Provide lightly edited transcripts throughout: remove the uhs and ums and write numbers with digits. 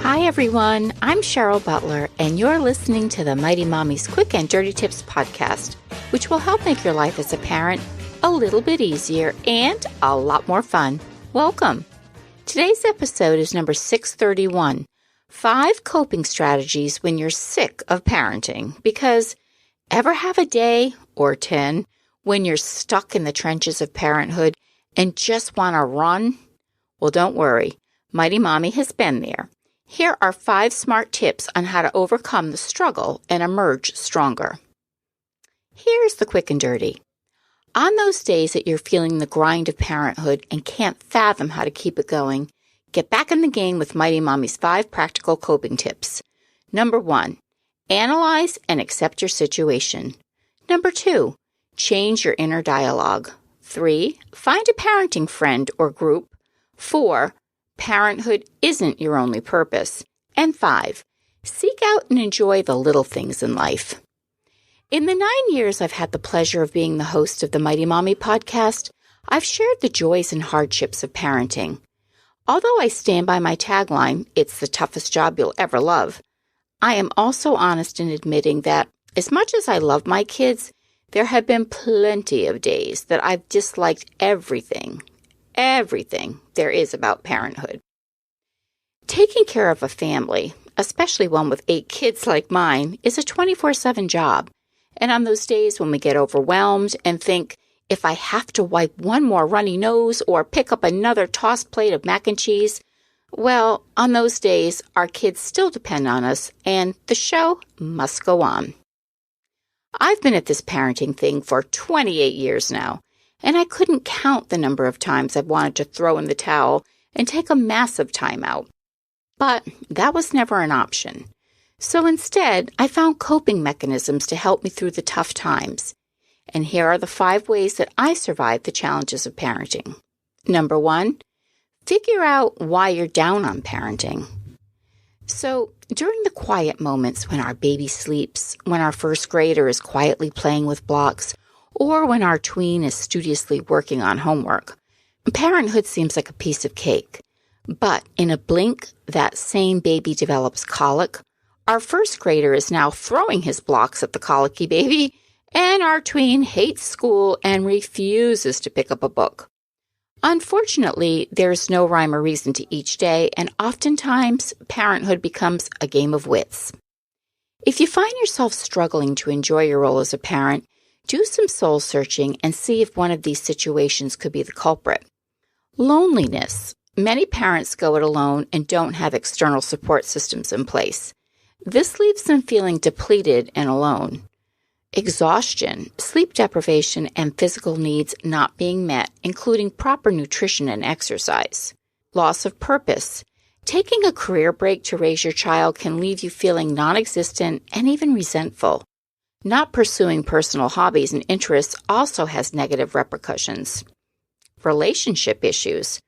Hi everyone, I'm Cheryl Butler, and you're listening to the Mighty Mommy's Quick and Dirty Tips podcast, which will help make your life as a parent a little bit easier and a lot more fun. Welcome. Today's episode is number 631, 5 coping strategies when you're sick of parenting. Because ever have a day or 10 when you're stuck in the trenches of parenthood and just want to run? Well, don't worry. Mighty Mommy has been there. Here are 5 smart tips on how to overcome the struggle and emerge stronger. Here's the quick and dirty. On those days that you're feeling the grind of parenthood and can't fathom how to keep it going, get back in the game with Mighty Mommy's 5 practical coping tips. Number 1, analyze and accept your situation. Number 2, change your inner dialogue. 3, find a parenting friend or group. 4, parenthood isn't your only purpose. And 5, seek out and enjoy the little things in life. In the 9 years I've had the pleasure of being the host of the Mighty Mommy podcast, I've shared the joys and hardships of parenting. Although I stand by my tagline, it's the toughest job you'll ever love, I am also honest in admitting that as much as I love my kids, there have been plenty of days that I've disliked everything there is about parenthood. Taking care of a family, especially one with 8 kids like mine, is a 24/7 job. And on those days when we get overwhelmed and think, if I have to wipe one more runny nose or pick up another tossed plate of mac and cheese, well, on those days, our kids still depend on us and the show must go on. I've been at this parenting thing for 28 years now, and I couldn't count the number of times I've wanted to throw in the towel and take a massive time out. But that was never an option. So instead, I found coping mechanisms to help me through the tough times. And here are the 5 ways that I survived the challenges of parenting. Number 1, figure out why you're down on parenting. So during the quiet moments when our baby sleeps, when our first grader is quietly playing with blocks, or when our tween is studiously working on homework, parenthood seems like a piece of cake. But in a blink, that same baby develops colic. Our first grader is now throwing his blocks at the colicky baby, and our tween hates school and refuses to pick up a book. Unfortunately, there's no rhyme or reason to each day, and oftentimes parenthood becomes a game of wits. If you find yourself struggling to enjoy your role as a parent, do some soul searching and see if one of these situations could be the culprit. Loneliness. Many parents go it alone and don't have external support systems in place. This leaves them feeling depleted and alone. Exhaustion, sleep deprivation, and physical needs not being met, including proper nutrition and exercise. Loss of purpose. Taking a career break to raise your child can leave you feeling non-existent and even resentful. Not pursuing personal hobbies and interests also has negative repercussions. Relationship issues.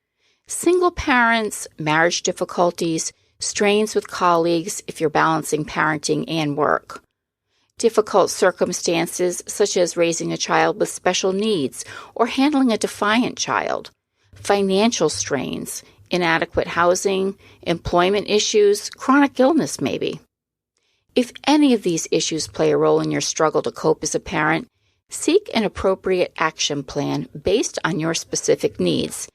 Single parents, marriage difficulties, strains with colleagues if you're balancing parenting and work. Difficult circumstances such as raising a child with special needs or handling a defiant child. Financial strains, inadequate housing, employment issues, chronic illness maybe. If any of these issues play a role in your struggle to cope as a parent, seek an appropriate action plan based on your specific needs.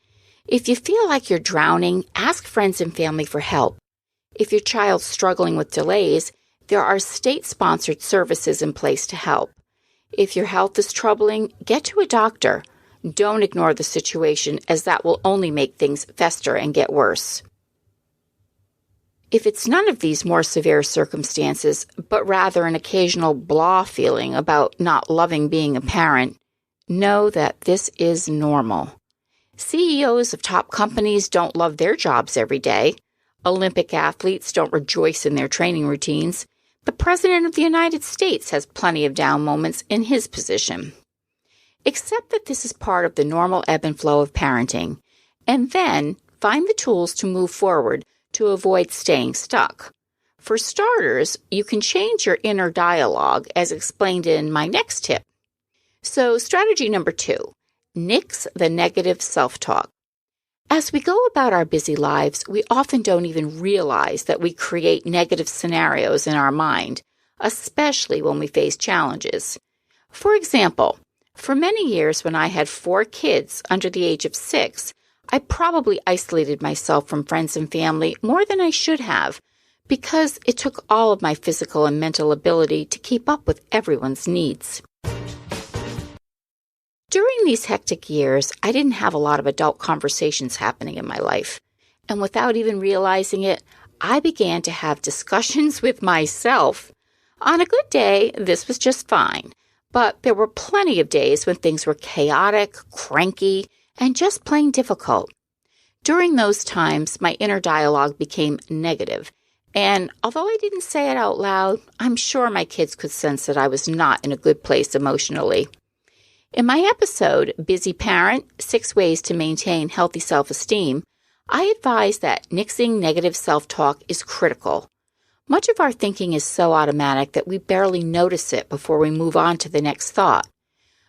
If you feel like you're drowning, ask friends and family for help. If your child's struggling with delays, there are state-sponsored services in place to help. If your health is troubling, get to a doctor. Don't ignore the situation, as that will only make things fester and get worse. If it's none of these more severe circumstances, but rather an occasional blah feeling about not loving being a parent, know that this is normal. CEOs of top companies don't love their jobs every day. Olympic athletes don't rejoice in their training routines. The President of the United States has plenty of down moments in his position. Accept that this is part of the normal ebb and flow of parenting, and then find the tools to move forward to avoid staying stuck. For starters, you can change your inner dialogue, as explained in my next tip. So strategy number 2, nix the negative self-talk. As we go about our busy lives, we often don't even realize that we create negative scenarios in our mind, especially when we face challenges. For example, for many years when I had 4 kids under the age of 6, I probably isolated myself from friends and family more than I should have, because it took all of my physical and mental ability to keep up with everyone's needs. During these hectic years, I didn't have a lot of adult conversations happening in my life. And without even realizing it, I began to have discussions with myself. On a good day, this was just fine. But there were plenty of days when things were chaotic, cranky, and just plain difficult. During those times, my inner dialogue became negative. And although I didn't say it out loud, I'm sure my kids could sense that I was not in a good place emotionally. In my episode, Busy Parent, 6 Ways to Maintain Healthy Self-Esteem, I advise that nixing negative self-talk is critical. Much of our thinking is so automatic that we barely notice it before we move on to the next thought.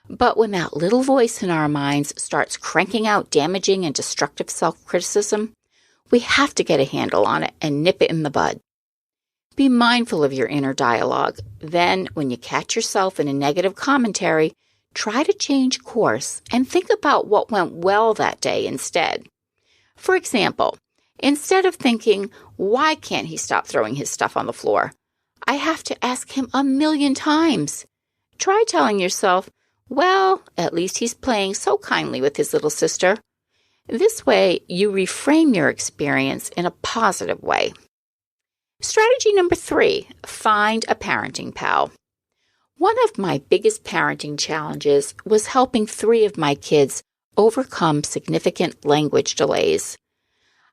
But when that little voice in our minds starts cranking out damaging and destructive self-criticism, we have to get a handle on it and nip it in the bud. Be mindful of your inner dialogue. Then, when you catch yourself in a negative commentary, try to change course and think about what went well that day instead. For example, instead of thinking, why can't he stop throwing his stuff on the floor? I have to ask him 1,000,000 times. Try telling yourself, well, at least he's playing so kindly with his little sister. This way, you reframe your experience in a positive way. Strategy number 3, find a parenting pal. One of my biggest parenting challenges was helping 3 of my kids overcome significant language delays.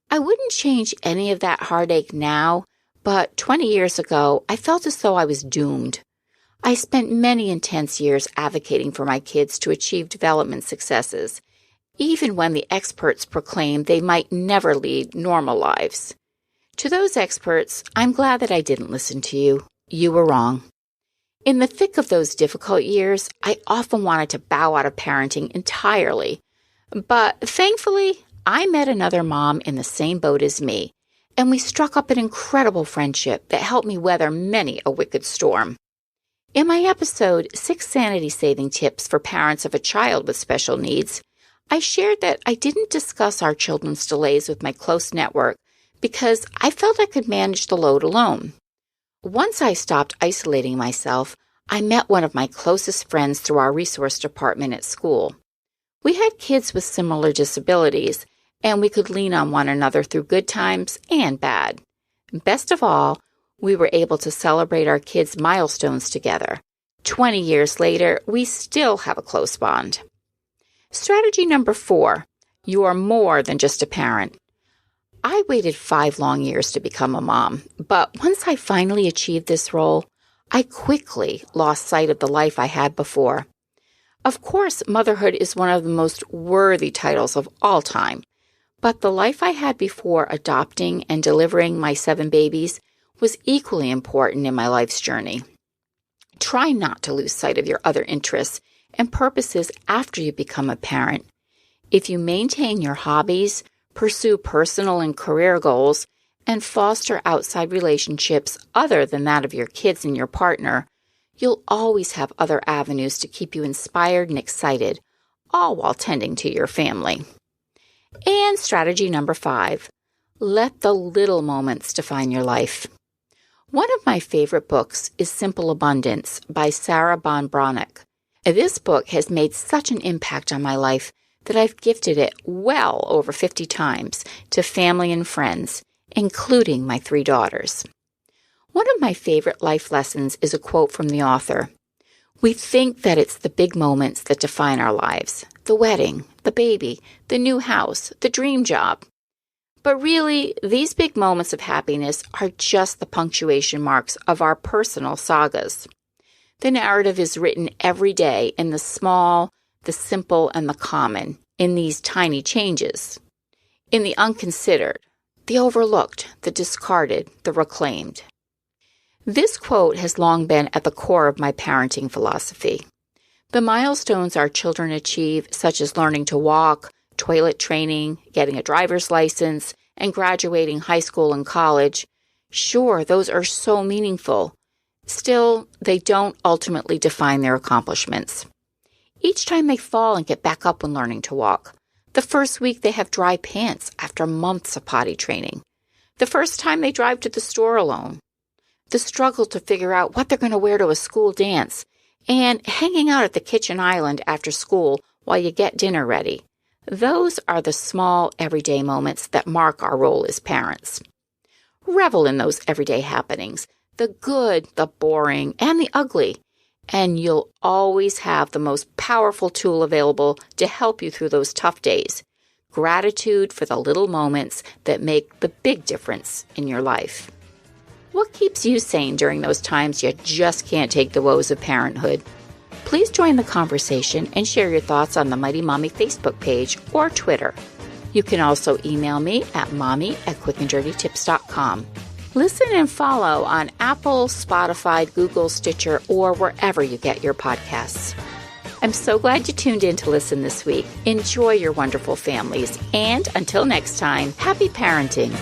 I wouldn't change any of that heartache now, but 20 years ago, I felt as though I was doomed. I spent many intense years advocating for my kids to achieve development successes, even when the experts proclaimed they might never lead normal lives. To those experts, I'm glad that I didn't listen to you. You were wrong. In the thick of those difficult years, I often wanted to bow out of parenting entirely. But thankfully, I met another mom in the same boat as me, and we struck up an incredible friendship that helped me weather many a wicked storm. In my episode, 6 Sanity-Saving Tips for Parents of a Child with Special Needs, I shared that I didn't discuss our children's delays with my close network because I felt I could manage the load alone. Once I stopped isolating myself, I met one of my closest friends through our resource department at school. We had kids with similar disabilities, and we could lean on one another through good times and bad. Best of all, we were able to celebrate our kids' milestones together. 20 years later, we still have a close bond. Strategy number 4, you are more than just a parent. I waited 5 long years to become a mom, but once I finally achieved this role, I quickly lost sight of the life I had before. Of course, motherhood is one of the most worthy titles of all time, but the life I had before adopting and delivering my 7 babies was equally important in my life's journey. Try not to lose sight of your other interests and purposes after you become a parent. If you maintain your hobbies, pursue personal and career goals, and foster outside relationships other than that of your kids and your partner, you'll always have other avenues to keep you inspired and excited, all while tending to your family. And strategy number 5, let the little moments define your life. One of my favorite books is Simple Abundance by Sarah Von Bronick. This book has made such an impact on my life that I've gifted it well over 50 times to family and friends, including my 3 daughters. One of my favorite life lessons is a quote from the author. We think that it's the big moments that define our lives, the wedding, the baby, the new house, the dream job. But really, these big moments of happiness are just the punctuation marks of our personal sagas. The narrative is written every day in the small, the simple, and the common, in these tiny changes. In the unconsidered, the overlooked, the discarded, the reclaimed. This quote has long been at the core of my parenting philosophy. The milestones our children achieve, such as learning to walk, toilet training, getting a driver's license, and graduating high school and college, sure, those are so meaningful. Still, they don't ultimately define their accomplishments. Each time they fall and get back up when learning to walk. The first week they have dry pants after months of potty training. The first time they drive to the store alone. The struggle to figure out what they're going to wear to a school dance. And hanging out at the kitchen island after school while you get dinner ready. Those are the small, everyday moments that mark our role as parents. Revel in those everyday happenings, the good, the boring, and the ugly, and you'll always have the most powerful tool available to help you through those tough days. Gratitude for the little moments that make the big difference in your life. What keeps you sane during those times you just can't take the woes of parenthood? Please join the conversation and share your thoughts on the Mighty Mommy Facebook page or Twitter. You can also email me at mommy@quickanddirtytips.com. Listen and follow on Apple, Spotify, Google, Stitcher, or wherever you get your podcasts. I'm so glad you tuned in to listen this week. Enjoy your wonderful families. And until next time, happy parenting.